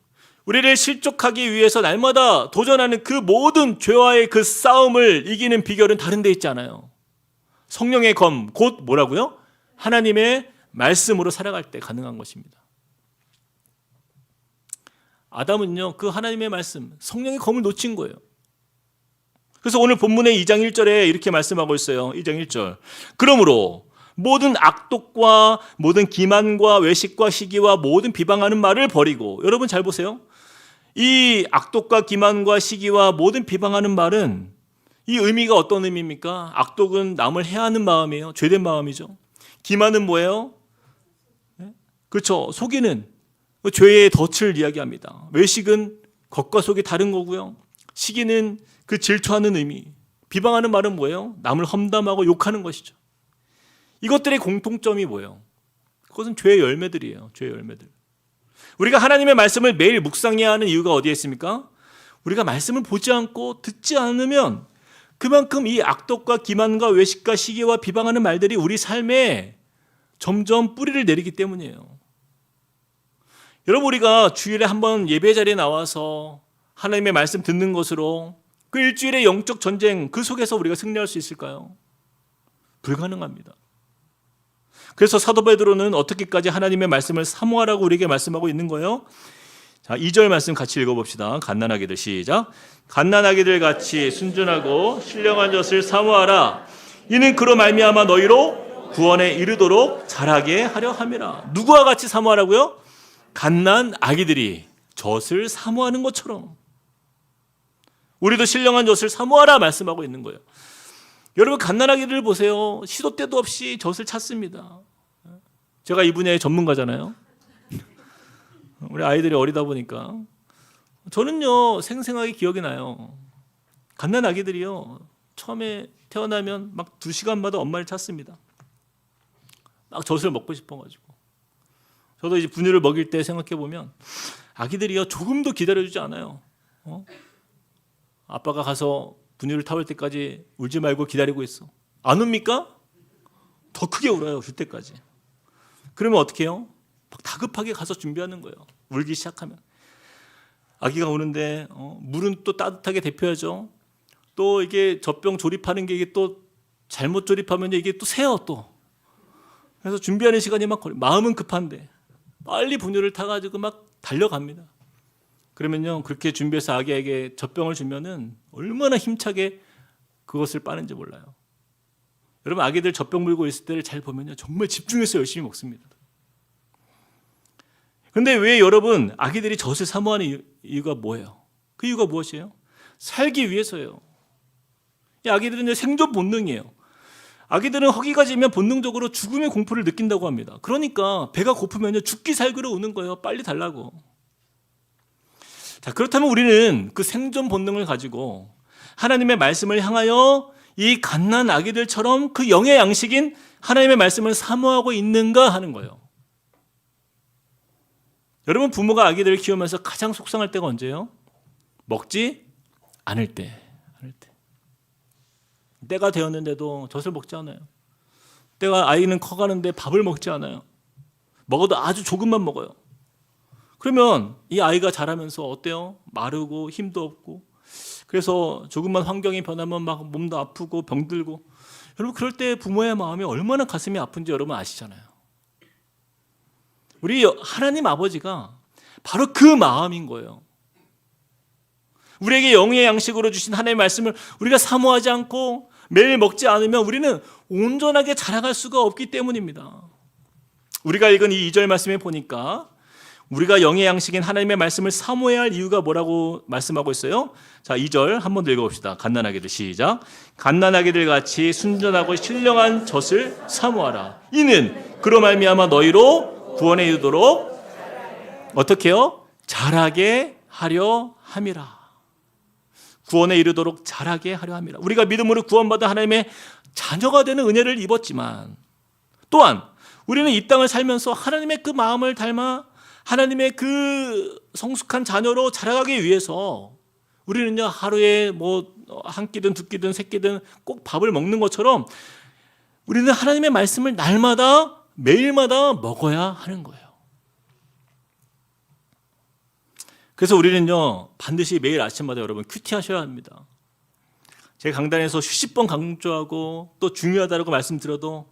우리를 실족하기 위해서 날마다 도전하는 그 모든 죄와의 그 싸움을 이기는 비결은 다른 데 있지 않아요. 성령의 검 곧 뭐라고요? 하나님의 말씀으로 살아갈 때 가능한 것입니다. 아담은요, 그 하나님의 말씀, 성령의 검을 놓친 거예요. 그래서 오늘 본문의 2장 1절에 이렇게 말씀하고 있어요. 2장 1절. 그러므로 모든 악독과 모든 기만과 외식과 시기와 모든 비방하는 말을 버리고, 여러분 잘 보세요. 이 악독과 기만과 시기와 모든 비방하는 말은 이 의미가 어떤 의미입니까? 악독은 남을 해하는 마음이에요. 죄된 마음이죠. 기만은 뭐예요? 그렇죠. 속이는 죄의 덫을 이야기합니다. 외식은 겉과 속이 다른 거고요. 시기는 그 질투하는 의미. 비방하는 말은 뭐예요? 남을 험담하고 욕하는 것이죠. 이것들의 공통점이 뭐예요? 그것은 죄의 열매들이에요. 죄의 열매들. 우리가 하나님의 말씀을 매일 묵상해야 하는 이유가 어디에 있습니까? 우리가 말씀을 보지 않고 듣지 않으면 그만큼 이 악독과 기만과 외식과 시기와 비방하는 말들이 우리 삶에 점점 뿌리를 내리기 때문이에요. 여러분, 우리가 주일에 한번 예배 자리에 나와서 하나님의 말씀 듣는 것으로 그 일주일의 영적 전쟁 그 속에서 우리가 승리할 수 있을까요? 불가능합니다. 그래서 사도 베드로는 어떻게까지 하나님의 말씀을 사모하라고 우리에게 말씀하고 있는 거예요? 자, 2절 말씀 같이 읽어봅시다. 갓난아기들 시작. 갓난아기들 같이 순전하고 신령한 젖을 사모하라. 이는 그로 말미암아 너희로 구원에 이르도록 자라게 하려 함이라. 누구와 같이 사모하라고요? 갓난아기들이 젖을 사모하는 것처럼 우리도 신령한 젖을 사모하라 말씀하고 있는 거예요. 여러분, 갓난아기들 보세요. 시도 때도 없이 젖을 찾습니다. 제가 이 분야의 전문가잖아요. 우리 아이들이 어리다 보니까 저는요 생생하게 기억이 나요. 갓난아기들이요 처음에 태어나면 막 2시간마다 엄마를 찾습니다. 막 젖을 먹고 싶어가지고. 저도 이제 분유를 먹일 때 생각해 보면 아기들이요 조금도 기다려주지 않아요. 아빠가 가서 분유를 타올 때까지 울지 말고 기다리고 있어. 안 웁니까? 더 크게 울어요. 줄 때까지. 그러면 어떻게 해요? 막 다급하게 가서 준비하는 거예요. 울기 시작하면. 아기가 우는데 물은 또 따뜻하게 데펴야죠. 또 이게 젖병 조립하는 게 이게 또 잘못 조립하면 이게 또 새요 또. 그래서 준비하는 시간이 막 걸려. 마음은 급한데 빨리 분유를 타가지고 막 달려갑니다. 그러면요 그렇게 준비해서 아기에게 젖병을 주면은 얼마나 힘차게 그것을 빠는지 몰라요. 여러분, 아기들 젖병 물고 있을 때를 잘 보면요 정말 집중해서 열심히 먹습니다. 그런데 왜 여러분 아기들이 젖을 사모하는 이유가 뭐예요? 그 이유가 무엇이에요? 살기 위해서예요. 이 아기들은 생존 본능이에요. 아기들은 허기가 지면 본능적으로 죽음의 공포를 느낀다고 합니다. 그러니까 배가 고프면 죽기 살기로 우는 거예요. 빨리 달라고. 자, 그렇다면 우리는 그 생존 본능을 가지고 하나님의 말씀을 향하여 이 갓난 아기들처럼 그 영의 양식인 하나님의 말씀을 사모하고 있는가 하는 거예요. 여러분, 부모가 아기들을 키우면서 가장 속상할 때가 언제예요? 먹지 않을 때. 때가 되었는데도 젖을 먹지 않아요. 때가 아이는 커가는데 밥을 먹지 않아요. 먹어도 아주 조금만 먹어요. 그러면 이 아이가 자라면서 어때요? 마르고 힘도 없고, 그래서 조금만 환경이 변하면 막 몸도 아프고 병들고. 여러분, 그럴 때 부모의 마음이 얼마나 가슴이 아픈지 여러분 아시잖아요. 우리 하나님 아버지가 바로 그 마음인 거예요. 우리에게 영의 양식으로 주신 하나님의 말씀을 우리가 사모하지 않고 매일 먹지 않으면 우리는 온전하게 자라갈 수가 없기 때문입니다. 우리가 읽은 이 2절 말씀에 보니까 우리가 영의 양식인 하나님의 말씀을 사모해야 할 이유가 뭐라고 말씀하고 있어요? 자, 2절 한 번 더 읽어봅시다. 갓난아기들 시작. 갓난아기들 같이 순전하고 신령한 젖을 사모하라. 이는 그로 말미암아 너희로 구원에 이르도록 어떻게 해요? 자라게 하려 함이라. 구원에 이르도록 자라게 하려 함이라. 우리가 믿음으로 구원받아 하나님의 자녀가 되는 은혜를 입었지만 또한 우리는 이 땅을 살면서 하나님의 그 마음을 닮아 하나님의 그 성숙한 자녀로 자라가기 위해서 우리는요 하루에 뭐 한 끼든 두 끼든 세 끼든 꼭 밥을 먹는 것처럼 우리는 하나님의 말씀을 날마다 매일마다 먹어야 하는 거예요. 그래서 우리는요 반드시 매일 아침마다 여러분 큐티하셔야 합니다. 제가 강단에서 수십 번 강조하고 또 중요하다고 말씀드려도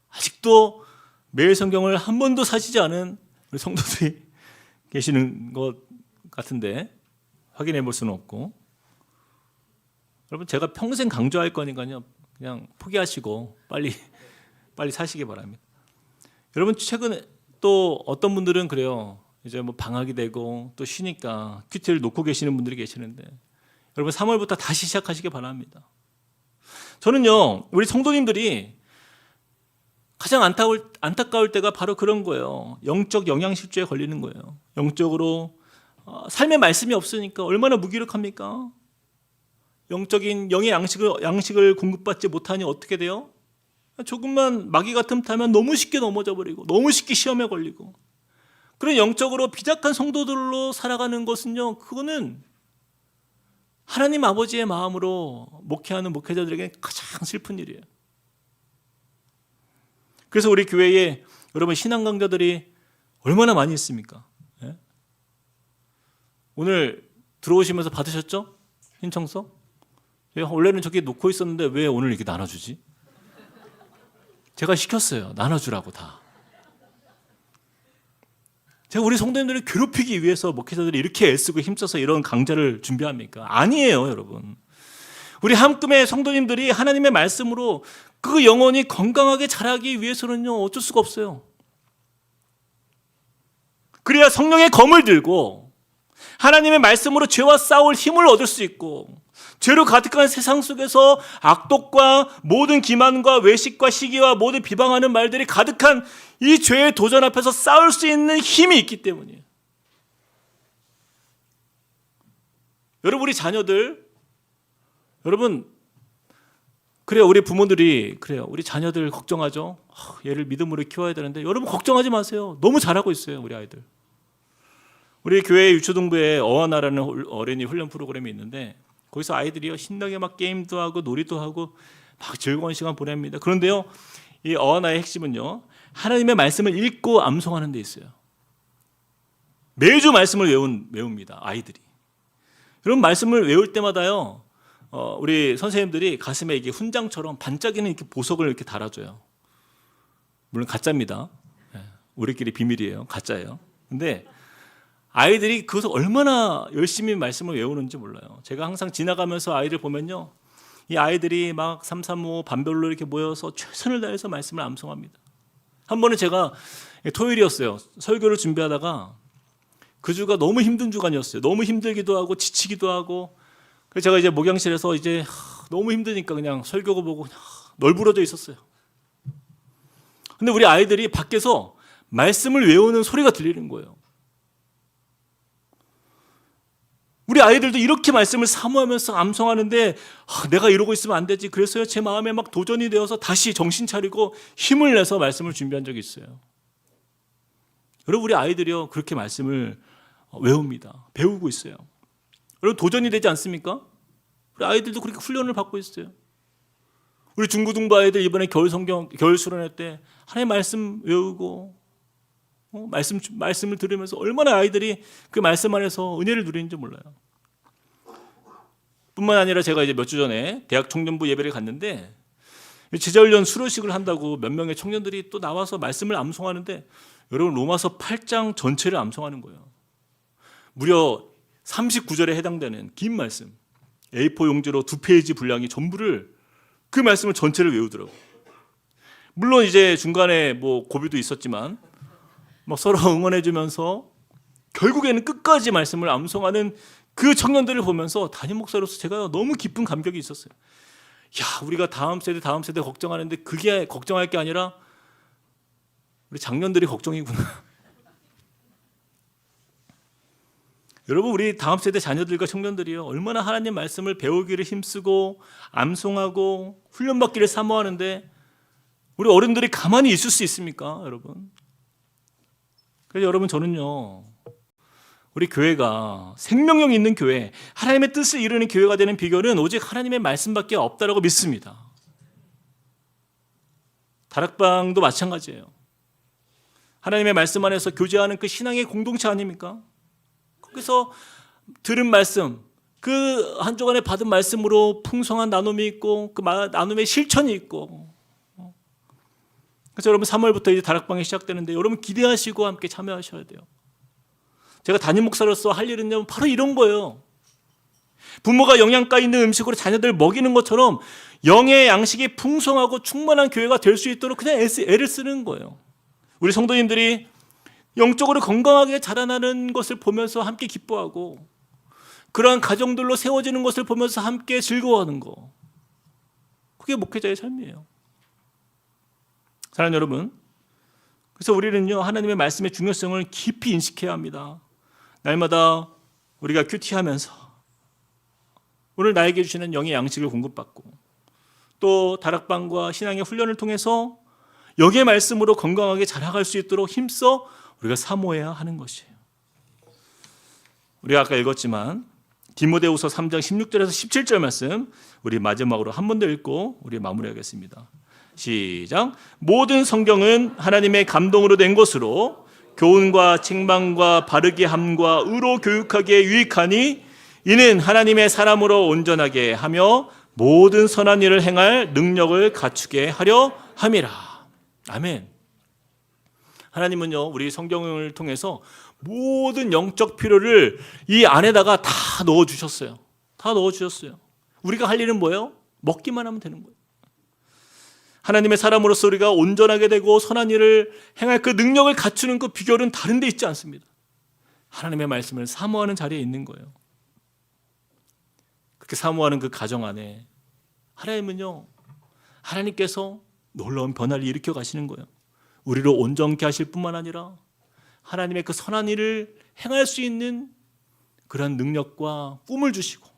아직도 매일 성경을 한 번도 사시지 않은 우리 성도들이 계시는 것 같은데 확인해 볼 수는 없고, 여러분 제가 평생 강조할 거니까요 그냥 포기하시고 빨리 사시기 바랍니다. 여러분, 최근에 또 어떤 분들은 그래요. 이제 뭐 방학이 되고 또 쉬니까 큐티를 놓고 계시는 분들이 계시는데 여러분 3월부터 다시 시작하시기 바랍니다. 저는요 우리 성도님들이 가장 안타까울 때가 바로 그런 거예요. 영적 영양실조에 걸리는 거예요. 영적으로 삶의 말씀이 없으니까 얼마나 무기력합니까? 영적인 영의 양식을 공급받지 못하니 어떻게 돼요? 조금만 마귀가 틈타면 너무 쉽게 넘어져 버리고 너무 쉽게 시험에 걸리고, 그런 영적으로 비약한 성도들로 살아가는 것은요 그거는 하나님 아버지의 마음으로 목회하는 목회자들에게 가장 슬픈 일이에요. 그래서 우리 교회에 여러분 신앙 강좌들이 얼마나 많이 있습니까? 예? 오늘 들어오시면서 받으셨죠? 신청서? 원래는 저기 놓고 있었는데 왜 오늘 이렇게 나눠주지? 제가 시켰어요. 나눠주라고 다. 제가 우리 성도님들을 괴롭히기 위해서 목회자들이 이렇게 애쓰고 힘써서 이런 강좌를 준비합니까? 아니에요, 여러분. 우리 한금의 성도님들이 하나님의 말씀으로 그 영혼이 건강하게 자라기 위해서는요, 어쩔 수가 없어요. 그래야 성령의 검을 들고 하나님의 말씀으로 죄와 싸울 힘을 얻을 수 있고, 죄로 가득한 세상 속에서 악독과 모든 기만과 외식과 시기와 모든 비방하는 말들이 가득한 이 죄의 도전 앞에서 싸울 수 있는 힘이 있기 때문이에요. 여러분, 우리 자녀들, 여러분, 그래요, 우리 부모들이 그래요, 우리 자녀들 걱정하죠. 얘를 믿음으로 키워야 되는데 여러분 걱정하지 마세요. 너무 잘하고 있어요, 우리 아이들. 우리 교회 유초등부에 어하나라는 어린이 훈련 프로그램이 있는데 거기서 아이들이요 신나게 막 게임도 하고 놀이도 하고 막 즐거운 시간 보냅니다. 그런데요, 이 어하나의 핵심은요, 하나님의 말씀을 읽고 암송하는 데 있어요. 매주 말씀을 외웁니다, 아이들이. 그런 말씀을 외울 때마다요, 우리 선생님들이 가슴에 이게 훈장처럼 반짝이는 이렇게 보석을 이렇게 달아줘요. 물론 가짜입니다. 우리끼리 비밀이에요. 가짜예요. 근데 아이들이 그것을 얼마나 열심히 말씀을 외우는지 몰라요. 제가 항상 지나가면서 아이들 보면요, 이 아이들이 막 3, 3, 5 반별로 이렇게 모여서 최선을 다해서 말씀을 암송합니다. 한 번은 제가 토요일이었어요. 설교를 준비하다가 그 주가 너무 힘든 주간이었어요. 너무 힘들기도 하고 지치기도 하고. 그래서 제가 이제 목양실에서 이제 너무 힘드니까 그냥 설교고 보고 그냥 널브러져 있었어요. 근데 우리 아이들이 밖에서 말씀을 외우는 소리가 들리는 거예요. 우리 아이들도 이렇게 말씀을 사모하면서 암송하는데 내가 이러고 있으면 안 되지. 그래서요, 제 마음에 막 도전이 되어서 다시 정신 차리고 힘을 내서 말씀을 준비한 적이 있어요. 여러분, 우리 아이들이요 그렇게 말씀을 외웁니다. 배우고 있어요. 여러분, 도전이 되지 않습니까? 우리 아이들도 그렇게 훈련을 받고 있어요. 우리 중고등부 아이들 이번에 겨울 수련회 때 하나님 말씀 외우고 말씀을 들으면서 얼마나 아이들이 그 말씀 안에서 은혜를 누리는지 몰라요. 뿐만 아니라 제가 이제 몇 주 전에 대학 청년부 예배를 갔는데 제자훈련 수료식을 한다고 몇 명의 청년들이 또 나와서 말씀을 암송하는데 여러분, 로마서 8장 전체를 암송하는 거예요. 무려 39절에 해당되는 긴 말씀, A4 용지로 2페이지 분량이 전부를 그 말씀을 전체를 외우더라고요. 물론 이제 중간에 뭐 고비도 있었지만 막 서로 응원해주면서 결국에는 끝까지 말씀을 암송하는 그 청년들을 보면서 담임 목사로서 제가 너무 기쁜 감격이 있었어요. 야, 우리가 다음 세대 걱정하는데 그게 걱정할 게 아니라 우리 장년들이 걱정이구나. 여러분, 우리 다음 세대 자녀들과 청년들이요 얼마나 하나님 말씀을 배우기를 힘쓰고 암송하고 훈련받기를 사모하는데 우리 어른들이 가만히 있을 수 있습니까, 여러분? 그래서 여러분, 저는요 우리 교회가 생명력 있는 교회, 하나님의 뜻을 이루는 교회가 되는 비결은 오직 하나님의 말씀밖에 없다라고 믿습니다. 다락방도 마찬가지예요. 하나님의 말씀 안에서 교제하는 그 신앙의 공동체 아닙니까? 거기서 들은 말씀, 그 한 주간에 받은 말씀으로 풍성한 나눔이 있고 그 나눔의 실천이 있고. 그래서 여러분, 3월부터 이제 다락방이 시작되는데 여러분 기대하시고 함께 참여하셔야 돼요. 제가 담임 목사로서 할 일은요 바로 이런 거예요. 부모가 영양가 있는 음식으로 자녀들 먹이는 것처럼 영의 양식이 풍성하고 충만한 교회가 될 수 있도록 그냥 애를 쓰는 거예요. 우리 성도님들이 영적으로 건강하게 자라나는 것을 보면서 함께 기뻐하고 그러한 가정들로 세워지는 것을 보면서 함께 즐거워하는 거, 그게 목회자의 삶이에요. 사랑하는 여러분, 그래서 우리는요 하나님의 말씀의 중요성을 깊이 인식해야 합니다. 날마다 우리가 큐티하면서 오늘 나에게 주시는 영의 양식을 공급받고 또 다락방과 신앙의 훈련을 통해서 영의 말씀으로 건강하게 자라갈 수 있도록 힘써 우리가 사모해야 하는 것이에요. 우리가 아까 읽었지만 디모데후서 3장 16절에서 17절 말씀 우리 마지막으로 한 번 더 읽고 우리 마무리하겠습니다. 시작. 모든 성경은 하나님의 감동으로 된 것으로 교훈과 책망과 바르게 함과 의로 교육하기에 유익하니 이는 하나님의 사람으로 온전하게 하며 모든 선한 일을 행할 능력을 갖추게 하려 함이라. 아멘. 하나님은요, 우리 성경을 통해서 모든 영적 필요를 이 안에다가 다 넣어주셨어요. 다 넣어주셨어요. 우리가 할 일은 뭐예요? 먹기만 하면 되는 거예요. 하나님의 사람으로서 우리가 온전하게 되고 선한 일을 행할 그 능력을 갖추는 그 비결은 다른 데 있지 않습니다. 하나님의 말씀을 사모하는 자리에 있는 거예요. 그렇게 사모하는 그 가정 안에 하나님은요, 하나님께서 놀라운 변화를 일으켜 가시는 거예요. 우리를 온전케 하실 뿐만 아니라 하나님의 그 선한 일을 행할 수 있는 그런 능력과 꿈을 주시고,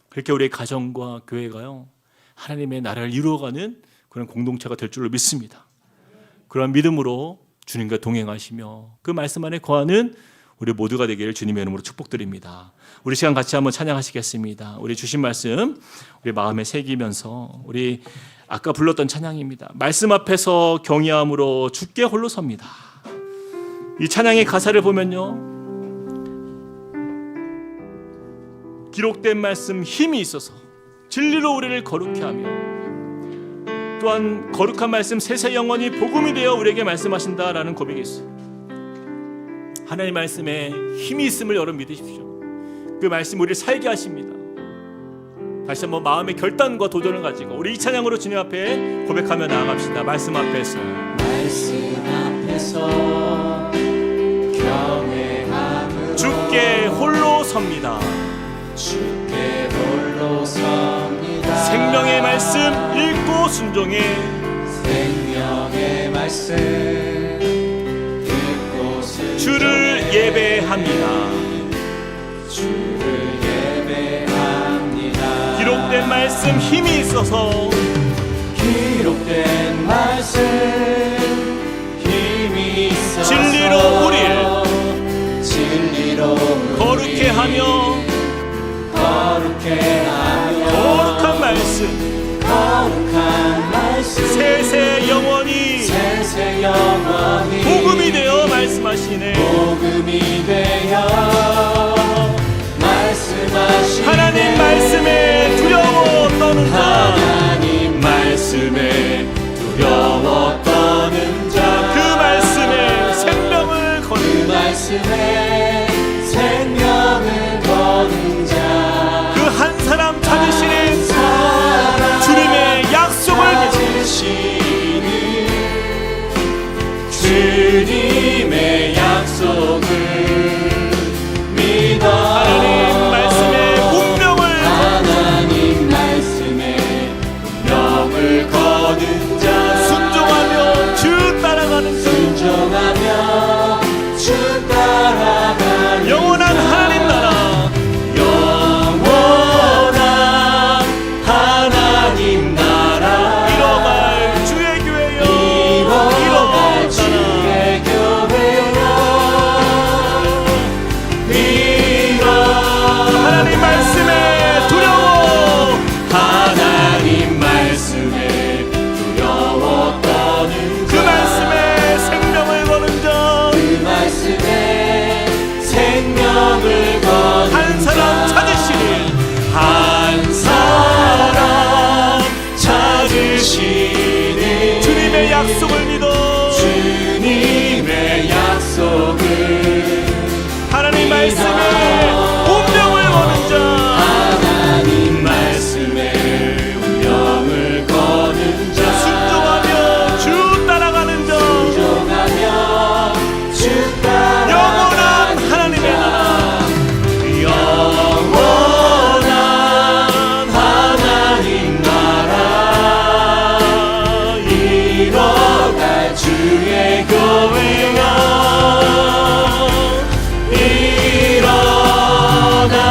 그렇게 우리의 가정과 교회가요, 하나님의 나라를 이루어가는 그런 공동체가 될 줄로 믿습니다. 그런 믿음으로 주님과 동행하시며 그 말씀 안에 거하는 우리 모두가 되기를 주님의 이름으로 축복드립니다. 우리 시간 같이 한번 찬양하시겠습니다. 우리 주신 말씀 우리 마음에 새기면서 우리 아까 불렀던 찬양입니다. 말씀 앞에서 경외함으로 주께 홀로 섭니다. 이 찬양의 가사를 보면요, 기록된 말씀 힘이 있어서 진리로 우리를 거룩케 하며 또한 거룩한 말씀 세세 영원히 복음이 되어 우리에게 말씀하신다라는 고백이 있어요. 하나님의 말씀에 힘이 있음을 여러분 믿으십시오. 그 말씀 우리를 살게 하십니다. 다시 한번 마음의 결단과 도전을 가지고 우리 이 찬양으로 주님 앞에 고백하며 나아갑시다. 말씀 앞에서 경외함으로 주께 홀로 섭니다. 주께 홀로 섭니다. 생명의 말씀 읽고 순종해 생명의 말씀 읽고 순종해 주를 예배합니다. 주를 예배합니다. 기록된 말씀 힘이 있어서 기록된 말씀 힘이 있어서 진리로 우리를 거룩케 하며 거룩한 말씀 세세 영원히 복음이 되어 말씀하시네. 하나님 말씀에 두려워 떠는 자, 하나님 말씀에 두려워 떠는 자, 그 말씀에 생명을 거는 그 말씀에 생명을 거는 자, 그 한 사람 찾으시는 주님의 약속을 주님의 약속을 믿어. 하나님 말씀에 운명을 거는 자, 순종하며 주 따라가는 자, 주 따라가는 영원한 하나님 나라, 영원한 하나님 나라, 이뤄갈 주의 교회여, 이뤄갈 주의 교회여, 하나님 말씀에 두려워, 하나님 말씀에 두려워 떠는 그 말씀에 생명을 거는 자, 그 말씀에 생명을 거는 한 사람 찾으시는 한 사람 찾으시는 주님의 약속을 믿어. 주님의 약속을 하나님 말씀에 운명을 거는 자, 하나님 말씀에 운명을 거는 자, 순종하며 주 따라가는 자, 순종하며 주 따라 영원한 하나님의 나라, 영원한 하나님 나라, 이뤄갈 주의 교회여,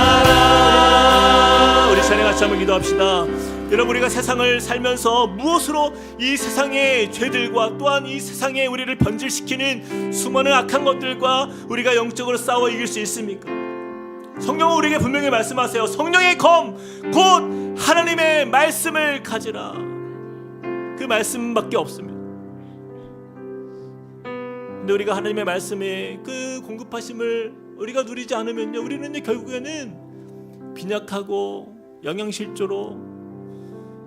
일어나라. 우리 찬양 같이 한번 기도합시다. 여러분, 우리가 세상을 살면서 무엇으로 이 세상의 죄들과 또한 이 세상에 우리를 변질시키는 수많은 악한 것들과 우리가 영적으로 싸워 이길 수 있습니까? 성경은 우리에게 분명히 말씀하세요. 성령의 검 곧 하나님의 말씀을 가지라. 그 말씀밖에 없습니다. 근데 우리가 하나님의 말씀에 그 공급하심을 우리가 누리지 않으면요, 우리는 결국에는 빈약하고 영양실조로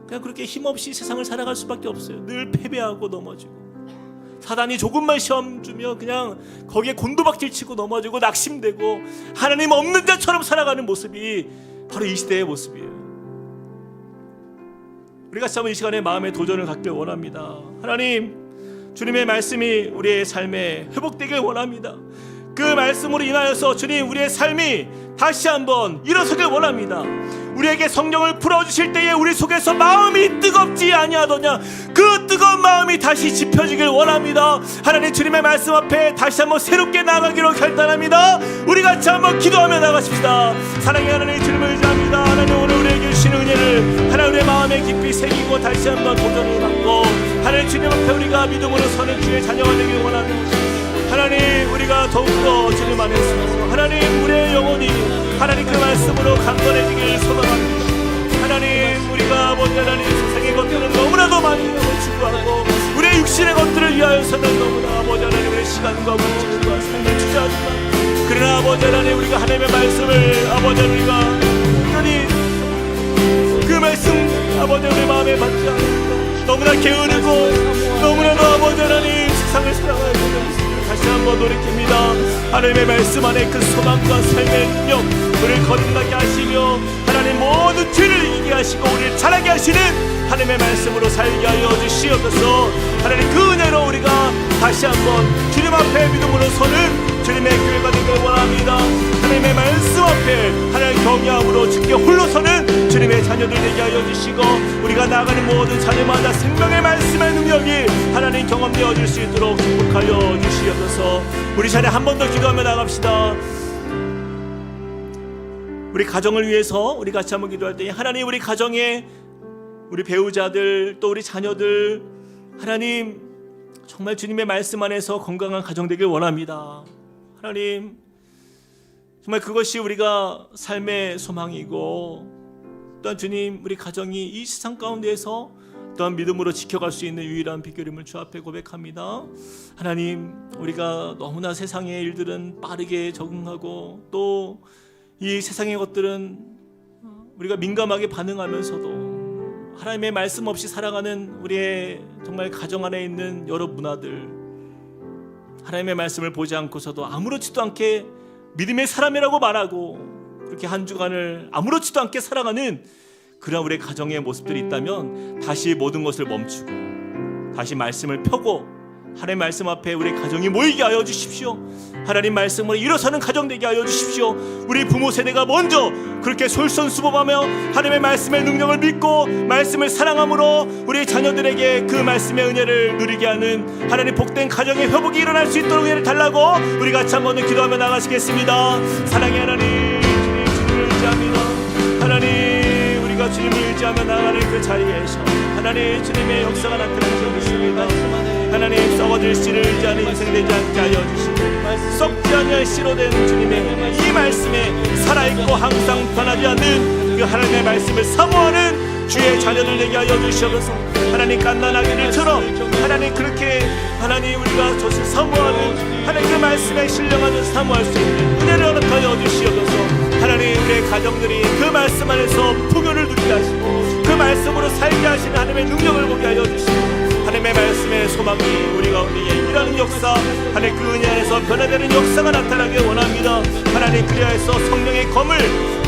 그냥 그렇게 힘없이 세상을 살아갈 수밖에 없어요. 늘 패배하고 넘어지고, 사단이 조금만 시험 주며 그냥 거기에 곤두박질 치고 넘어지고 낙심되고 하나님 없는 자처럼 살아가는 모습이 바로 이 시대의 모습이에요. 우리가 참 이 시간에 마음의 도전을 갖길 원합니다. 하나님, 주님의 말씀이 우리의 삶에 회복되길 원합니다. 그 말씀으로 인하여서 주님, 우리의 삶이 다시 한번 일어서길 원합니다. 우리에게 성령을 풀어주실 때에 우리 속에서 마음이 뜨겁지 아니하더냐, 그 뜨거운 마음이 다시 지펴지길 원합니다. 하나님, 주님의 말씀 앞에 다시 한번 새롭게 나가기로 결단합니다. 우리 같이 한번 기도하며 나가십시다. 사랑의 하나님, 주님을 의지합니다. 하나님, 오늘 우리에게 주신 은혜를 하나님 우리의 마음에 깊이 새기고 다시 한번 도전을 받고 하나님 주님 앞에 우리가 믿음으로 서는 주의 자녀가 되길 원합니다. 하나님, 우리가 더욱더 주님 안에서 하나님 우리의 영혼이 하나님 그 말씀으로 강건해지길 소망합니다. 하나님, 우리가 아버지 하나님 세상의 것들은 너무나도 많이 추구하고 우리의 육신의 것들을 위하여서는 너무나 아버지 하나님 우리의 시간과 물질과 삶을 투자하지만, 그러나 아버지 하나님 우리가 하나님의 말씀을 아버지 하나님 우리가 여전히 그 말씀 아버지 우리 마음에 받지 않고 너무나 게으르고 너무나도 아버지 하나님 세상을 살아가야 되는 다시 한번 돌이킵니다. 하나님의 말씀 안에 그 소망과 삶의 능력 우리를 거듭나게 하시며 하나님 모든 죄를 이기게 하시고 우리를 자라게 하시는 하나님의 말씀으로 살게 하여 주시옵소서. 하나님, 그 은혜로 우리가 다시 한번 주님 앞에 믿음으로 서는 주님의 교회가 되길 원합니다. 하나님의 말씀 앞에 하나님 경외함으로 주께 홀로 서는 주님의 자녀들 되게 하여 주시고, 우리가 나아가는 모든 자녀마다 생명의 말씀의 능력이 하나님 경험되어 줄 수 있도록 축복하여 주시옵소서. 우리 자리에 한 번 더 기도하며 나갑시다. 우리 가정을 위해서 우리 같이 한번 기도할 때 하나님, 우리 가정에 우리 배우자들 또 우리 자녀들 하나님 정말 주님의 말씀 안에서 건강한 가정 되길 원합니다. 하나님, 정말 그것이 우리가 삶의 소망이고 또한 주님 우리 가정이 이 세상 가운데에서 또한 믿음으로 지켜갈 수 있는 유일한 비결임을 주 앞에 고백합니다. 하나님, 우리가 너무나 세상의 일들은 빠르게 적응하고 또 이 세상의 것들은 우리가 민감하게 반응하면서도 하나님의 말씀 없이 살아가는 우리의 정말 가정 안에 있는 여러 문화들, 하나님의 말씀을 보지 않고서도 아무렇지도 않게 믿음의 사람이라고 말하고 그렇게 한 주간을 아무렇지도 않게 살아가는 그런 우리의 가정의 모습들이 있다면 다시 모든 것을 멈추고 다시 말씀을 펴고 하나님 말씀 앞에 우리 가정이 모이게 하여 주십시오. 하나님 말씀으로 일어서는 가정 되게 하여 주십시오. 우리 부모 세대가 먼저 그렇게 솔선수범하며 하나님의 말씀의 능력을 믿고 말씀을 사랑함으로 우리 자녀들에게 그 말씀의 은혜를 누리게 하는 하나님 복된 가정의 회복이 일어날 수 있도록 은혜를 달라고 우리 같이 한번 기도하며 나가시겠습니다. 사랑의 하나님, 주님을 의지합니다. 하나님, 우리가 주님을 의지하며 나가는 그 자리에서 하나님 주님의 역사가 나타나고 있습니다. 하나님, 썩어질 씨를 의지하는 인생 되지 않게 하여 주시고 썩지 아니할 씨로 된 주님의 이 말씀에 살아있고 항상 변하지 않는 그 하나님의 말씀을 사모하는 주의 자녀들 되게 하여 주시옵소서. 하나님, 갓난아기들처럼 하나님 그렇게 하나님 우리가 저를 사모하는 하나님 그 말씀에 신령하는 사모할 수 있는 은혜를 허락하여 주시옵소서. 하나님, 우리의 가정들이 그 말씀 안에서 풍요를 누리게 하시고 그 말씀으로 살게 하시는 하나님의 능력을 보게 하여 주시고 하나님의 말씀의 소망이 우리 가운데 일하는 역사, 하나님 그 은혜 안에서 변화되는 역사가 나타나길 원합니다. 하나님, 그리하여서 성령의 검을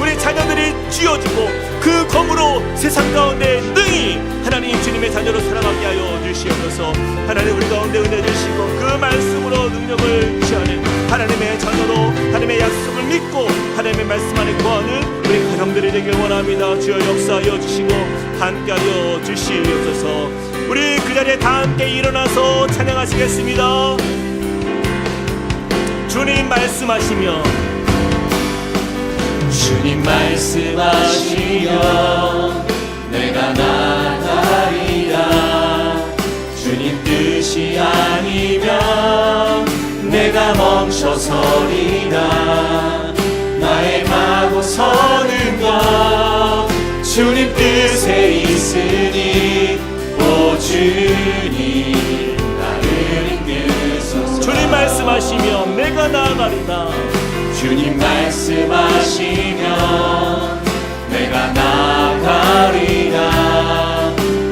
우리 자녀들이 쥐어주고 그 검으로 세상 가운데 능히 하나님 주님의 자녀로 살아가게 하여 주시옵소서. 하나님, 우리 가운데 은혜 주시고 그 말씀으로 능력을 취하는 하나님의 자녀로 하나님의 약속을 믿고 하나님의 말씀 안에 거하는 우리 가정들이 되길 원합니다. 주여 역사하여 주시고 함께하여 주시옵소서. 우리 그 자리에 다 함께 일어나서 찬양하시겠습니다. 주님 말씀하시며 주님 말씀하시면 내가 나가리라. 주님 뜻이 아니면 내가 멈춰서리라. 나의 마고 서는 것 주님 뜻에 있으니 오 주님 나를 이끄소서. 주님 말씀하시면 내가 나아가리라. 주님 말씀하시면 내가 나아가리라.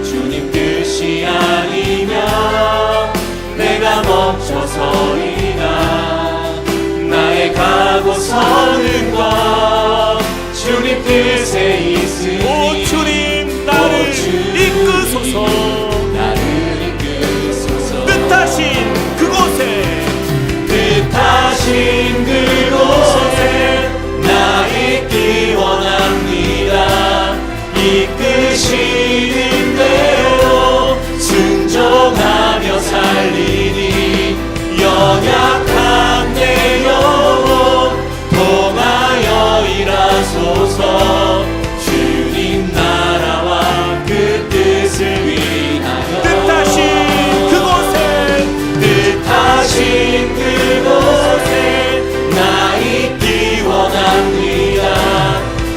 주님 뜻이 아니면 내가 멈춰서리라. 나의 가고 서는 것 주님 뜻에 있으니 오 주님 나를 이끄소서. 뜻하신 그곳에 나 있기 원합니다. 이끄시는 대로 순종하며 살리니 연약한 내 영혼 통하여 일하소서. 주님 나라와 그 뜻을 위하여 뜻하신 그곳에 나 있기 원합니다.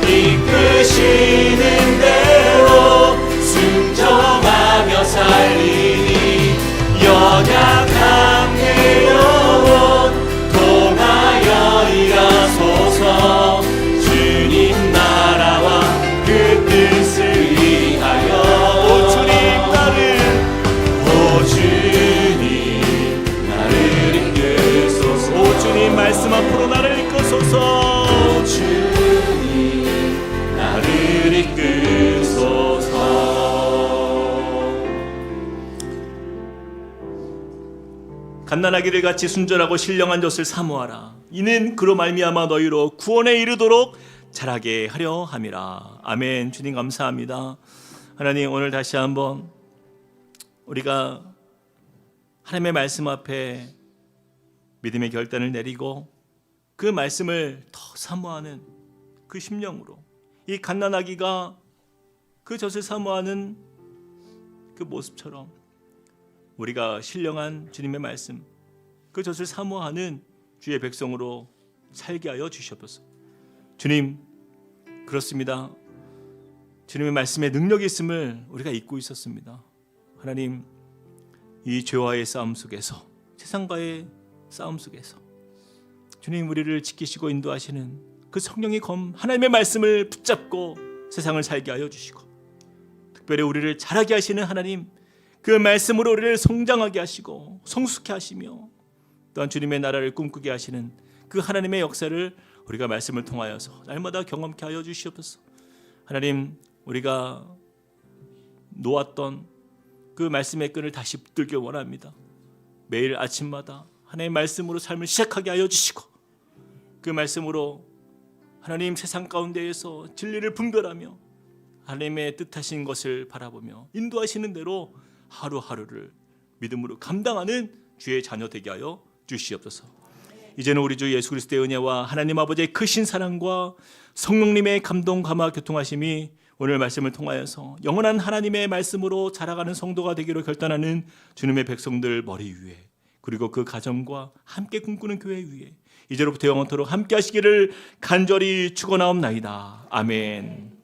이끄시는 대로 순종하며 살리니 연약한 내 영혼 통하여 일하소서. 주님 나라와 그 뜻을 위하여 오 주님 말씀 앞으로 나를 이끄소서. 주님 나를 이끄소서. 갓난아기를 같이 순전하고 신령한 젖을 사모하라. 이는 그로 말미암아 너희로 구원에 이르도록 자라게 하려 함이라. 아멘. 주님 감사합니다. 하나님 오늘 다시 한번 우리가 하나님의 말씀 앞에 믿음의 결단을 내리고 그 말씀을 더 사모하는 그 심령으로 이 갓난아기가 그 젖을 사모하는 그 모습처럼 우리가 신령한 주님의 말씀 그 젖을 사모하는 주의 백성으로 살게 하여 주시옵소서. 주님 그렇습니다. 주님의 말씀에 능력이 있음을 우리가 잊고 있었습니다. 하나님 이 죄와의 싸움 속에서 세상과의 싸움 속에서 주님 우리를 지키시고 인도하시는 그 성령의 검 하나님의 말씀을 붙잡고 세상을 살게 하여 주시고 특별히 우리를 자라게 하시는 하나님 그 말씀으로 우리를 성장하게 하시고 성숙케 하시며 또한 주님의 나라를 꿈꾸게 하시는 그 하나님의 역사를 우리가 말씀을 통하여서 날마다 경험케 하여 주시옵소서. 하나님 우리가 놓았던 그 말씀의 끈을 다시 붙들길 원합니다. 매일 아침마다 하나님의 말씀으로 삶을 시작하게 하여 주시고 그 말씀으로 하나님 세상 가운데에서 진리를 분별하며 하나님의 뜻하신 것을 바라보며 인도하시는 대로 하루하루를 믿음으로 감당하는 주의 자녀 되게 하여 주시옵소서. 이제는 우리 주 예수 그리스도의 은혜와 하나님 아버지의 크신 사랑과 성령님의 감동 감화 교통하심이 오늘 말씀을 통하여서 영원한 하나님의 말씀으로 자라가는 성도가 되기로 결단하는 주님의 백성들 머리 위에 그리고 그 가정과 함께 꿈꾸는 교회 위에 이제로부터 영원토록 함께 하시기를 간절히 축원하옵나이다. 아멘.